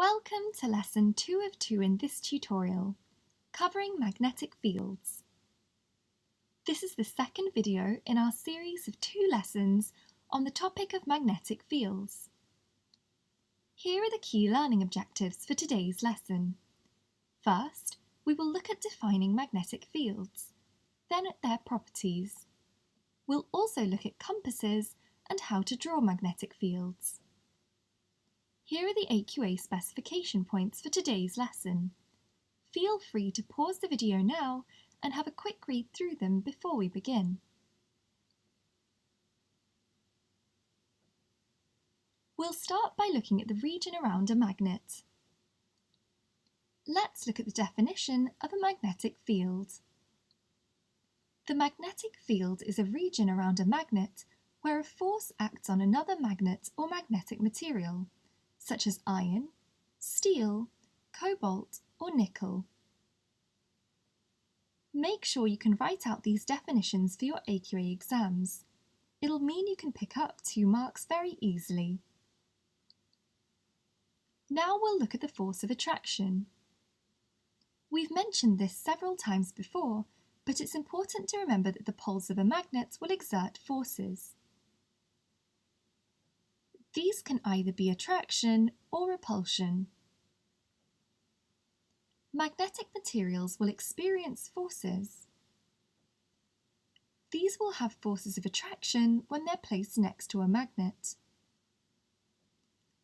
Welcome to Lesson 2 of 2 in this tutorial, covering magnetic fields. This is the second video in our series of 2 lessons on the topic of magnetic fields. Here are the key learning objectives for today's lesson. First, we will look at defining magnetic fields, then at their properties. We'll also look at compasses and how to draw magnetic fields. Here are the AQA Specification Points for today's lesson. Feel free to pause the video now and have a quick read through them before we begin. We'll start by looking at the region around a magnet. Let's look at the definition of a magnetic field. The magnetic field is a region around a magnet where a force acts on another magnet or magnetic material, such as iron, steel, cobalt, or nickel. Make sure you can write out these definitions for your AQA exams. It'll mean you can pick up 2 marks very easily. Now we'll look at the force of attraction. We've mentioned this several times before, but it's important to remember that the poles of a magnet will exert forces. These can either be attraction or repulsion. Magnetic materials will experience forces. These will have forces of attraction when they're placed next to a magnet.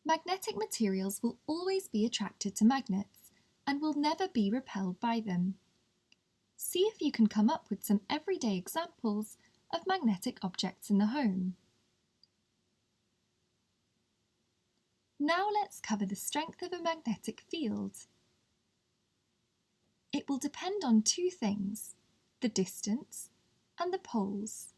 Magnetic materials will always be attracted to magnets and will never be repelled by them. See if you can come up with some everyday examples of magnetic objects in the home. Now let's cover the strength of a magnetic field. It will depend on 2 things, the distance and the poles.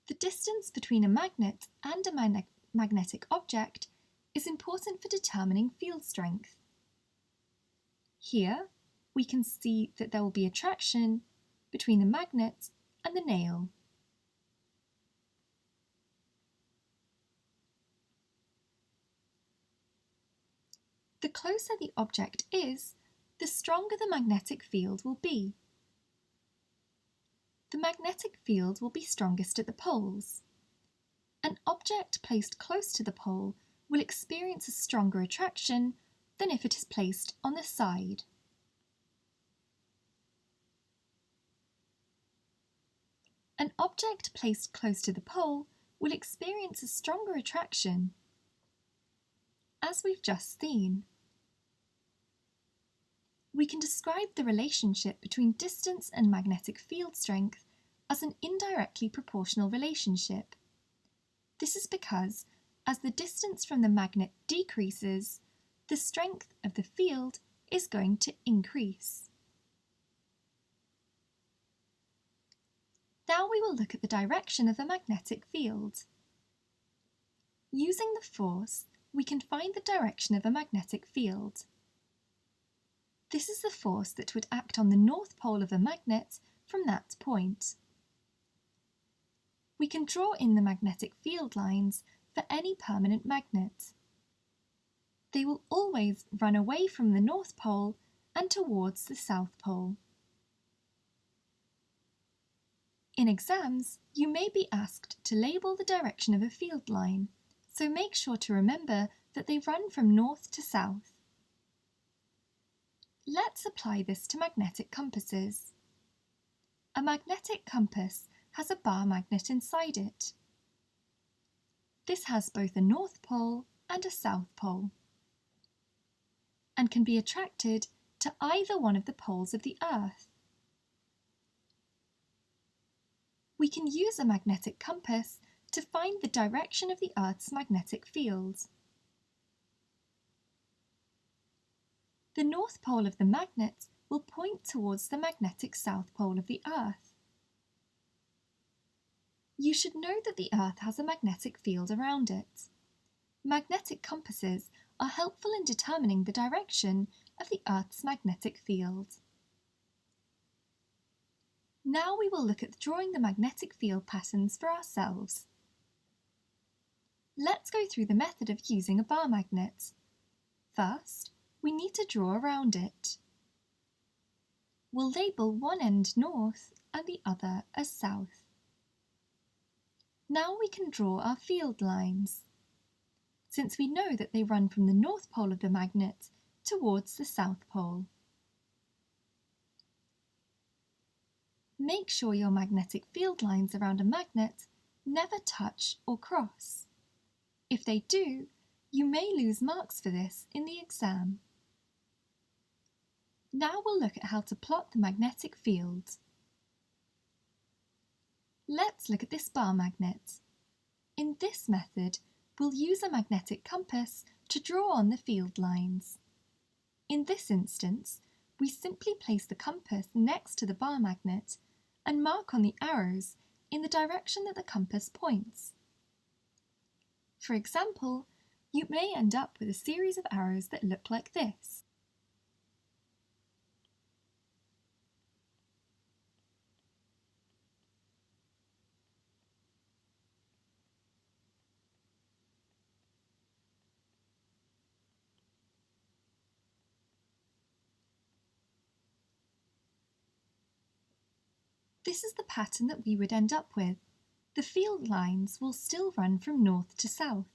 The distance between a magnet and a magnetic object is important for determining field strength. Here, we can see that there will be attraction between the magnet and the nail. The closer the object is, the stronger the magnetic field will be. The magnetic field will be strongest at the poles. An object placed close to the pole will experience a stronger attraction than if it is placed on the side. An object placed close to the pole will experience a stronger attraction, as we've just seen. We can describe the relationship between distance and magnetic field strength as an indirectly proportional relationship. This is because, as the distance from the magnet decreases, the strength of the field is going to increase. Now we will look at the direction of a magnetic field. Using the force, we can find the direction of a magnetic field. This is the force that would act on the north pole of a magnet from that point. We can draw in the magnetic field lines for any permanent magnet. They will always run away from the north pole and towards the south pole. In exams, you may be asked to label the direction of a field line, so make sure to remember that they run from north to south. Let's apply this to magnetic compasses. A magnetic compass has a bar magnet inside it. This has both a north pole and a south pole, and can be attracted to either one of the poles of the Earth. We can use a magnetic compass to find the direction of the Earth's magnetic field. The north pole of the magnet will point towards the magnetic south pole of the Earth. You should know that the Earth has a magnetic field around it. Magnetic compasses are helpful in determining the direction of the Earth's magnetic field. Now we will look at drawing the magnetic field patterns for ourselves. Let's go through the method of using a bar magnet, First, we need to draw around it. We'll label one end north and the other as south. Now we can draw our field lines, since we know that they run from the north pole of the magnet towards the south pole. Make sure your magnetic field lines around a magnet never touch or cross. If they do, you may lose marks for this in the exam. Now we'll look at how to plot the magnetic field. Let's look at this bar magnet. In this method, we'll use a magnetic compass to draw on the field lines. In this instance, we simply place the compass next to the bar magnet and mark on the arrows in the direction that the compass points. For example, you may end up with a series of arrows that look like this. This is the pattern that we would end up with. The field lines will still run from north to south.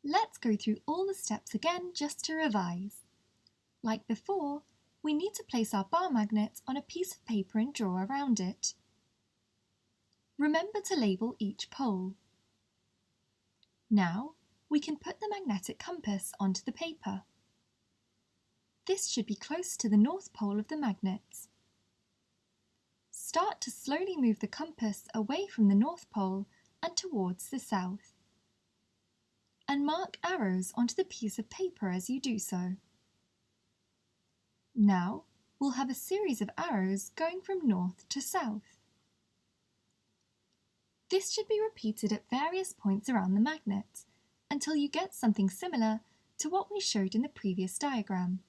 Let's go through all the steps again just to revise. Like before, we need to place our bar magnet on a piece of paper and draw around it. Remember to label each pole. Now, we can put the magnetic compass onto the paper. This should be close to the north pole of the magnet. Start to slowly move the compass away from the north pole and towards the south. And mark arrows onto the piece of paper as you do so. Now, we'll have a series of arrows going from north to south. This should be repeated at various points around the magnet until you get something similar to what we showed in the previous diagram.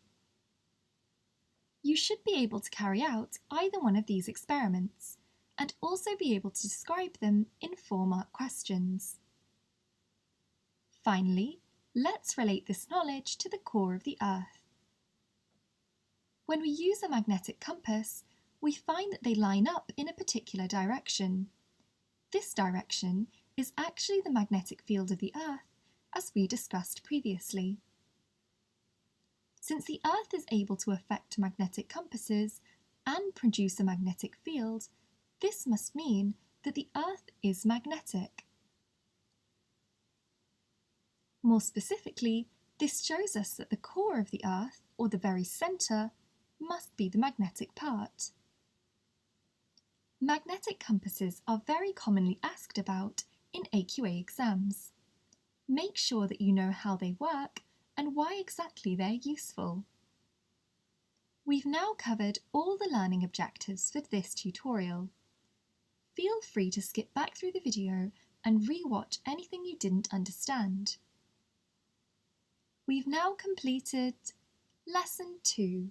You should be able to carry out either one of these experiments and also be able to describe them in 4-mark questions. Finally, let's relate this knowledge to the core of the Earth. When we use a magnetic compass, we find that they line up in a particular direction. This direction is actually the magnetic field of the Earth, as we discussed previously. Since the Earth is able to affect magnetic compasses and produce a magnetic field, this must mean that the Earth is magnetic. More specifically, this shows us that the core of the Earth, or the very centre, must be the magnetic part. Magnetic compasses are very commonly asked about in AQA exams. Make sure that you know how they work and why exactly they're useful. We've now covered all the learning objectives for this tutorial. Feel free to skip back through the video and re-watch anything you didn't understand. We've now completed Lesson 2.